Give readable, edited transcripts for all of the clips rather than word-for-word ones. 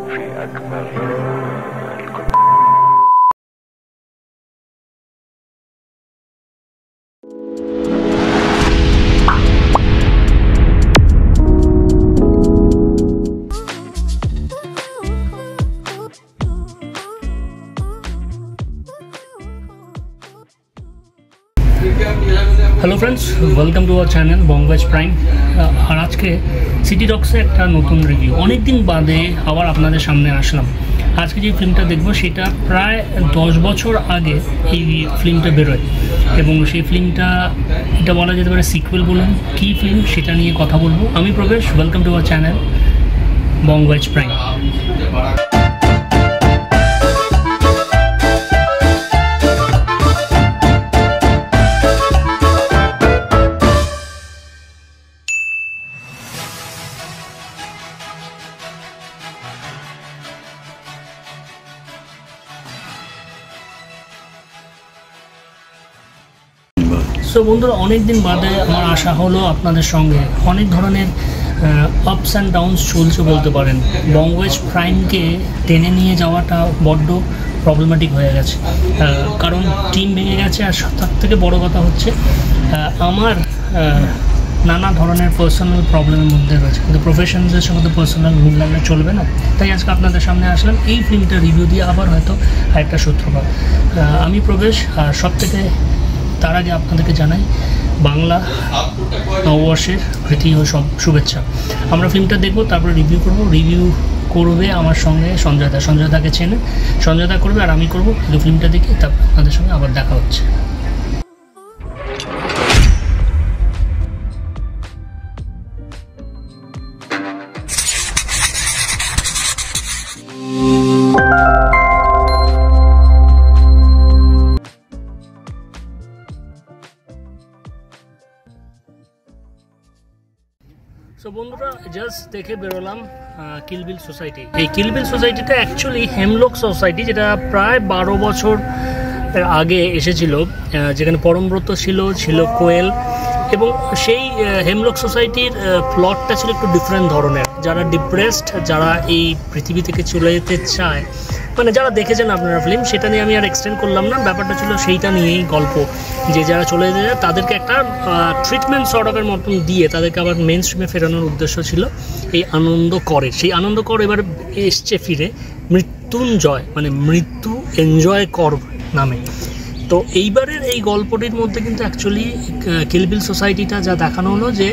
في أكبر hello friends, welcome to our channel Bongwise prime. और आज के सिटी डक्से एक नतून रिव्यू अनेक दिन बादे आबार आपनादेर सामने आसलाम। आज के जो फिल्मटा देखबो सेटा प्राय 10 बछर आगे এই फिल्मटा बेरोय এবং সেই फिल्मटा এটা বলা যেতে পারে সিকুয়েল বলুন, কি फिल्म সেটা নিয়ে কথা বলবো। আমি Probesh, welcome to our channel Bongwise prime. So बंधुरा अनेक दिन बादे आमार आशा हलो आपनादेर संगे अनेक धरनेर अपस एंड डाउन्स चलछे बोलते पारेन। बंगवाइज प्राइम के टेने निये जावाटा बड्ड प्रब्लेमेटिक हये गेछे, कारण टीम भेंगे गेछे। आर तार थेके बड़ कथा हच्छे आमार नाना धरनेर पार्सोनल प्रब्लेमेर मध्य रयेछे, किन्तु प्रफेशनদের संगे तो पार्सोनल मिल लागले चलबे ना। ताई आजके आपनादेर सामने आसलाम এই फिल्मটা रिव्यू दिए आबार हयतो आरेकटा सूत्रपात। आमी प्रवेश और सबथेके तार आगे आपनादेरके जानाई बांगला नववर्षेर प्रীতি ও शुभेच्छा। আমরা फिल्मটা देखबो, तारपर रिव्यू करब। रिव्यू করবে আমার সঙ্গে সঞ্জয়দা। সঞ্জয়দাকে চেনে, সঞ্জয়দা করবে আর আমি করব। এই फिल्मটা দেখে তারপর আপনাদের সঙ্গে আবার দেখা হচ্ছে। सो बंधुरा जस्ट देखे बेरोलाम किल बिल सोसाइटी। এই কিল বিল সোসাইটিটা অ্যাকচুয়ালি হেমলক সোসাইটি, যেটা প্রায় 12 বছর আগে এসেছিল, যেখানে পরমব্রত ছিল কোয়েল। এবং সেই হেমলক সোসাইটির প্লটটা ছিল একটু ডিফারেন্ট ধরনের। যারা ডিপ্রেসড, যারা এই পৃথিবী থেকে চলে যেতে চায়, মানে যারা দেখেছেন আপনারা ফিল্ম, সেটা নিয়ে আমি আর এক্সটেন্ড করলাম না। ব্যাপারটা ছিল সেইটা নিয়েই গল্প, যে যারা চলে যেতে যায় তাদেরকে একটা ট্রিটমেন্ট সর্ট অফের মতন দিয়ে তাদেরকে আবার মেন স্ট্রিমে ফেরানোর উদ্দেশ্য ছিল এই আনন্দ করে। সেই আনন্দ কর এবার এসছে ফিরে মৃত্যুঞ্জয়, মানে মৃত্যু এনজয় কর নামে। তো এইবারের এই গল্পটির মধ্যে কিন্তু অ্যাকচুয়ালি কিল বিল সোসাইটিটা যা দেখানো হলো যে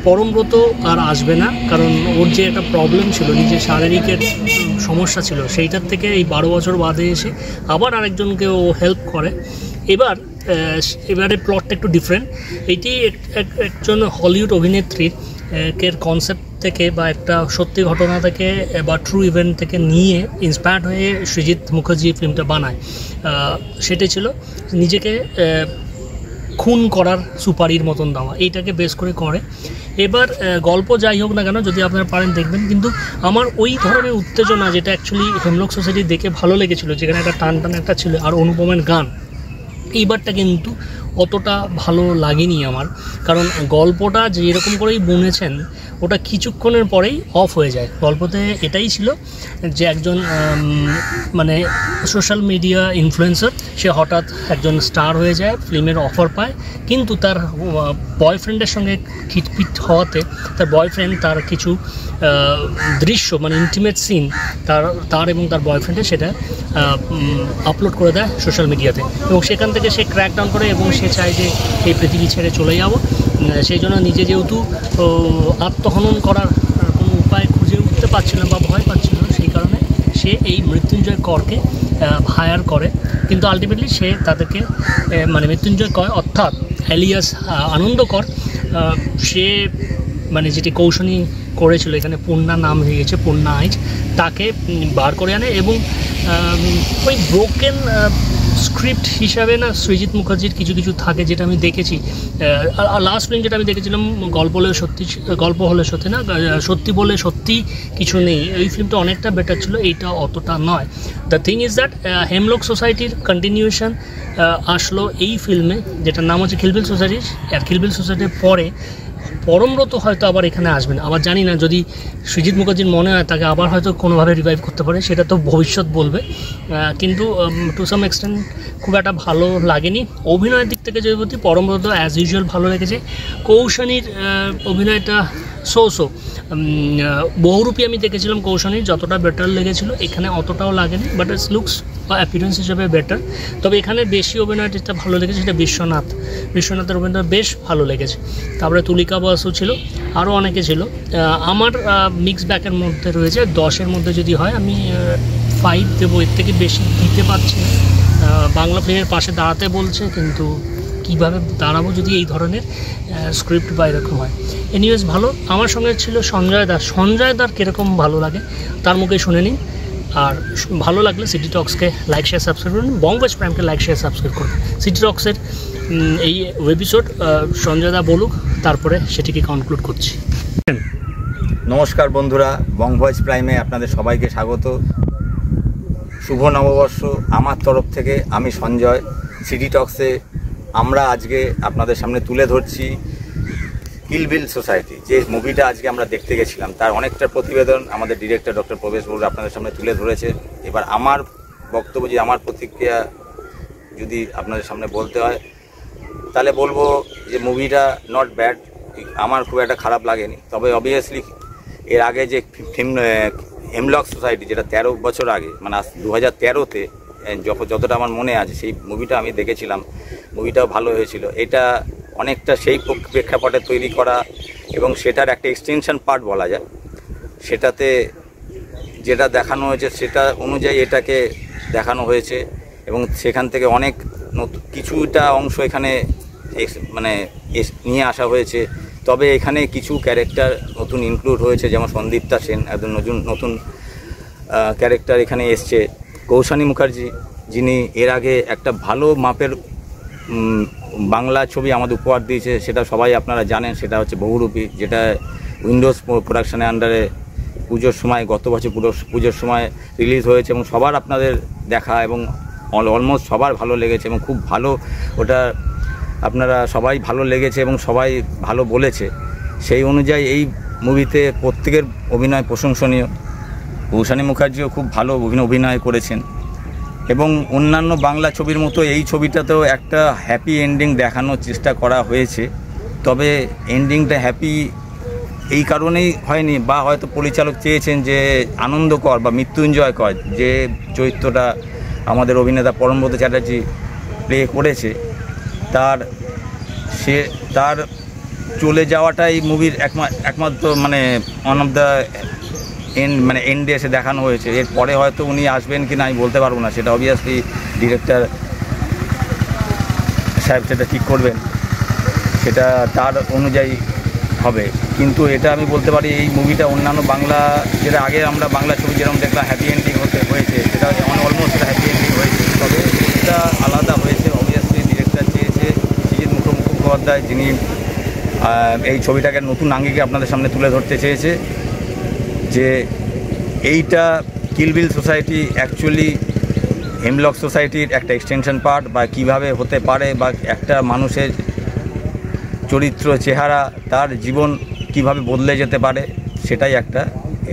পরমব্রত আর আসবে না, কারণ ওর যে একটা প্রবলেম ছিল, নিজের শারীরিকের সমস্যা ছিল, সেইটার থেকে এই 12 বছর বাদে এসে আবার আরেকজনকে ও হেল্প করে। এবারে প্লটটা একটু ডিফারেন্ট। এইটি একজন হলিউড অভিনেত্রীর এর কনসেপ্ট থেকে বা একটা সত্যি ঘটনা থেকে বা ট্রু ইভেন্ট থেকে নিয়ে ইন্সপায়ার্ড হয়ে সৃজিত মুখার্জি ফিল্মটা বানায়। সেটাই ছিল নিজেকে খুন করার সুপারির মতন দেওয়া, এইটাকে বেস করে। এবার গল্প যাই হোক না কেন, যদি আপনারা পারেন দেখবেন। কিন্তু আমার ওই ধরনের উত্তেজনা যেটা অ্যাকচুয়ালি হেমলক সোসাইটি দেখে ভালো লেগেছিলো, যেখানে একটা টান একটা ছিল আর অনুপমের গান, এইবারটা কিন্তু অতটা ভালো লাগেনি আমার। কারণ গল্পটা যেরকম করেই বুনেছেন ওটা কিছুক্ষণের পরেই অফ হয়ে যায়। গল্পতে এটাই ছিল যে একজন মানে সোশ্যাল মিডিয়া ইনফ্লুয়েন্সার, সে হঠাৎ একজন স্টার হয়ে যায়, ফিল্মের অফার পায়, কিন্তু তার বয়ফ্রেন্ডের সঙ্গে খিটপিট হওয়াতে তার বয়ফ্রেন্ড তার কিছু দৃশ্য, মানে ইন্টিমেট সিন তার এবং তার বয়ফ্রেন্ডের, সেটা আপলোড করে দেয় সোশ্যাল মিডিয়াতে। এবং সেখান থেকে সে ক্র্যাকডাউন করে এবং সে চায় যে এই পৃথিবী ছেড়ে চলে যাবো। সেই জন্য নিজে যেহেতু আত্মহনন করার কোনো উপায় খুঁজে উঠতে পারছিল না বা ভয় পাচ্ছিল, সেই কারণে সে এই মৃত্যুঞ্জয় করকে হায়ার করে। কিন্তু আলটিমেটলি সে তাদেরকে মানে মৃত্যুঞ্জয় কর অর্থাৎ অ্যালিয়াস আনন্দকর, সে মানে যেটি কৌশনী করেছিল, এখানে পূর্ণা নাম হয়ে গেছে, পূর্ণা আইচ, তাকে বার করে আনে। এবং ওই ব্রোকেন স্ক্রিপ্ট হিসাবে না সৃজিত মুখার্জির কিছু থাকে, যেটা আমি দেখেছি। লাস্ট ফিল্ম যেটা আমি দেখেছিলাম, গল্প হলে সত্যি না, সত্যি বলে সত্যি কিছু নেই, এই ফিল্মটা অনেকটা বেটার ছিল, এইটা অতটা নয়। The thing is that hemlock সোসাইটির কন্টিনিউশন আসলো এই ফিল্মে, যেটার নাম হচ্ছে কিল বিল সোসাইটি। আর কিল বিল সোসাইটির পরে পরমব্রত হয়তো আবার এখানে আসবেন, আবার জানি না যদি সৃজিত মুখার্জির মনে হয় তাকে আবার হয়তো কোনোভাবে রিভাইভ করতে পারে, সেটা তো ভবিষ্যৎ বলবে। কিন্তু টু সাম এক্সটেন্ট খুব একটা ভালো লাগেনি। অভিনয়ের দিক থেকে যদি বলতে পরমব্রত অ্যাজ ইউজুয়াল ভালো লেগেছে। কৌশানীর অভিনয়টা সো বহুরূপী আমি দেখেছিলাম কৌশানীর, যতটা বেটার লেগেছিল এখানে অতটাও লাগেনি, বাট ইটস লুকস বা অ্যাপিয়ারেন্স হিসেবে বেটার। তবে এখানে বেশি অভিনয় যেটা ভালো লেগেছে সেটা বিশ্বনাথের অভিনয় বেশ ভালো লেগেছে। তারপরে তুলিকা বাসু ছিল, আরও অনেকে ছিল। আমার মিক্স ব্যাকের মধ্যে রয়েছে, 10-এর মধ্যে যদি হয় আমি 5 দেবো, এর থেকে বেশি দিতে পারছি না। বাংলা প্লেয়ের পাশে দাঁড়াতে বলছে, কিন্তু কীভাবে দাঁড়াবো যদি এই ধরনের স্ক্রিপ্ট বা এরকম হয়। এনিওয়েজ ভালো। আমার সঙ্গে ছিল সঞ্জয় দার কীরকম ভালো লাগে তার মুখে শুনে নিন। আর ভালো লাগলে সিটি টক্সকে লাইক শেয়ার সাবস্ক্রাইব করুন, বংভয়েস প্রাইমকে লাইক শেয়ার সাবস্ক্রাইব করুন। সিটি টক্সের এই এপিসোড সঞ্জয় দা বলুক, তারপরে সেটিকে কনক্লুড করছি। নমস্কার বন্ধুরা, বংভয়েস প্রাইমে আপনাদের সবাইকে স্বাগত। শুভ নববর্ষ আমার তরফ থেকে। আমি সঞ্জয়। সিটি টক্সে আমরা আজকে আপনাদের সামনে তুলে ধরছি কিল বিল সোসাইটি, যে মুভিটা আজকে আমরা দেখতে গেছিলাম তার অনেকটা প্রতিবেদন আমাদের ডিরেক্টর ডক্টর প্রবেশ বড়ু আপনাদের সামনে তুলে ধরেছে। এবার আমার বক্তব্য, যে আমার প্রতিক্রিয়া যদি আপনাদের সামনে বলতে হয় তাহলে বলবো যে মুভিটা নট ব্যাড, আমার খুব একটা খারাপ লাগেনি। তবে অবভিয়াসলি এর আগে যে হেমলক সোসাইটি, যেটা 13 বছর আগে, মানে 2013-তে যতটা আমার মনে আছে সেই মুভিটা আমি দেখেছিলাম, মুভিটাও ভালো হয়েছিল। এটা অনেকটা সেই প্রেক্ষাপটে তৈরি করা এবং সেটার একটা এক্সটেনশন পার্ট বলা যায়। সেটাতে যেটা দেখানো হয়েছে সেটা অনুযায়ী এটাকে দেখানো হয়েছে এবং সেখান থেকে অনেক কিছুটা অংশ এখানে মানে নিয়ে আসা হয়েছে। তবে এখানে কিছু ক্যারেক্টার নতুন ইনক্লুড হয়েছে, যেমন সন্দীপ্তা সেন একদম নতুন ক্যারেক্টার এখানে এসছে। কৌশানী মুখার্জি, যিনি এর আগে একটা ভালো মাপের বাংলা ছবি আমাদের উপহার দিয়েছে, সেটা সবাই আপনারা জানেন, সেটা হচ্ছে বহুরূপী, যেটা উইন্ডোজ প্রোডাকশনের আন্ডারে পুজোর সময়, গত বছর পুজোর সময় রিলিজ হয়েছে এবং সবার আপনাদের দেখা এবং অলমোস্ট সবার ভালো লেগেছে এবং খুব ভালো, ওটা আপনারা সবাই ভালো লেগেছে এবং সবাই ভালো বলেছে। সেই অনুযায়ী এই মুভিতে প্রত্যেকের অভিনয় প্রশংসনীয়। কৌশানী মুখার্জিও খুব ভালো অভিনয় করেছেন এবং অন্যান্য বাংলা ছবির মতো এই ছবিটাতেও একটা হ্যাপি এন্ডিং দেখানোর চেষ্টা করা হয়েছে। তবে এন্ডিংটা হ্যাপি এই কারণেই হয়নি, বা হয়তো পরিচালক চেয়েছেন যে আনন্দকর বা মৃত্যুঞ্জয়কর যে চরিত্রটা আমাদের অভিনেতা পরমব্রত চ্যাটার্জি প্লে করেছে, তার চলে যাওয়াটাই মুভির একমাত্র মানে ওয়ান অফ দ্য এন্ডে এসে দেখানো হয়েছে। এরপরে হয়তো উনি আসবেন কি না আমি বলতে পারবো না, সেটা অবভিয়াসলি ডিরেক্টর সাহেব সেটা ঠিক করবেন, সেটা তার অনুযায়ী হবে। কিন্তু এটা আমি বলতে পারি এই মুভিটা অন্যান্য বাংলা, যেটা আগে আমরা বাংলা ছবি যেরকম দেখলাম হ্যাপি এন্ডিং হয়েছে, সেটা অলমোস্ট সেটা হ্যাপি এন্ডিং হয়েছে। তবে এটা আলাদা হয়েছে, অবভিয়াসলি ডিরেক্টর চেয়েছে সৃজিত মুখোপাধ্যায়, যিনি এই ছবিটাকে নতুন আঙ্গিকে আপনাদের সামনে তুলে ধরতে চেয়েছে, যে এইটা কিল বিল সোসাইটি অ্যাকচুয়ালি হেমলক সোসাইটির একটা এক্সটেনশন পার্ট, বা কিভাবে হতে পারে, বা একটা মানুষের চরিত্র, চেহারা, তার জীবন কিভাবে বদলে যেতে পারে, সেটাই একটা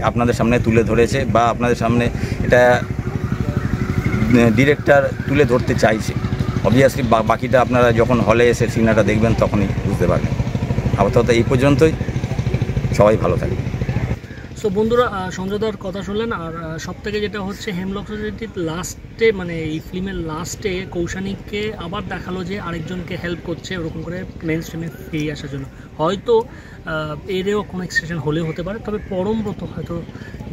আপনাদের সামনে তুলে ধরেছে, বা আপনাদের সামনে এটা ডিরেক্টর তুলে ধরতে চাইছে। অবভিয়াসলি বাকিটা আপনারা যখন হলে এসে সিনেমাটা দেখবেন তখনই বুঝতে পারবেন। আপাতত এই পর্যন্তই, সবাই ভালো থাকবে। সো বন্ধুরা, সঞ্জয়দার কথা শুনলেন। আর সবথেকে যেটা হচ্ছে হেমলক সোসাইটির লাস্টে, মানে এই ফিল্মের লাস্টে কৌশানীকে আবার দেখালো যে আরেকজনকে হেল্প করছে ওরকম করে মেন স্ট্রিমে ফিরে আসার জন্য। হয়তো এরও কোনো এক্সটেনশন হলেও হতে পারে, তবে পরমব্রত হয়তো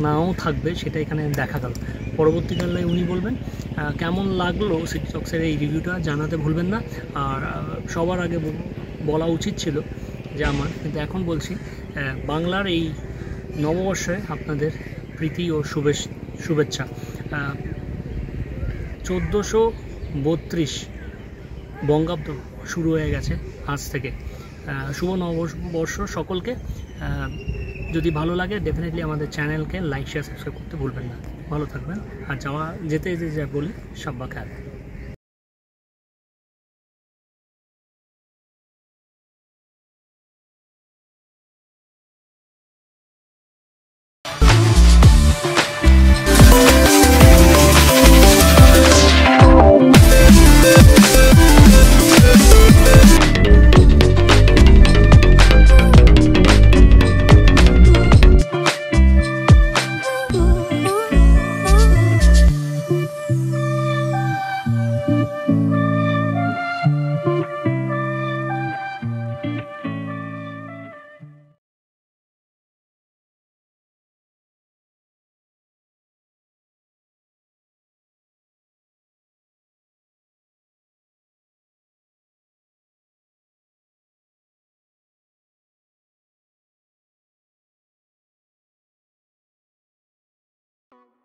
নাও থাকবে, সেটা এখানে দেখা গেল। পরবর্তীকালে উনি বলবেন। কেমন লাগলো সিটি টক্সের এই রিভিউটা জানাতে ভুলবেন না। আর সবার আগে বলা উচিত ছিল যে আমার, কিন্তু এখন বলছি, বাংলার এই নববর্ষে আপনাদের প্রীতি ও শুভেচ্ছা। 1432 বঙ্গাব্দ শুরু হয়ে গেছে আজ থেকে। শুভ নববর্ষ সকলকে। যদি ভালো লাগে ডেফিনেটলি আমাদের চ্যানেলকে লাইক শেয়ার সাবস্ক্রাইব করতে ভুলবেন না। ভালো থাকবেন। আর যেতে যা বলি, সাব্বা খেয়াল।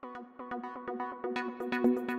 Thank you.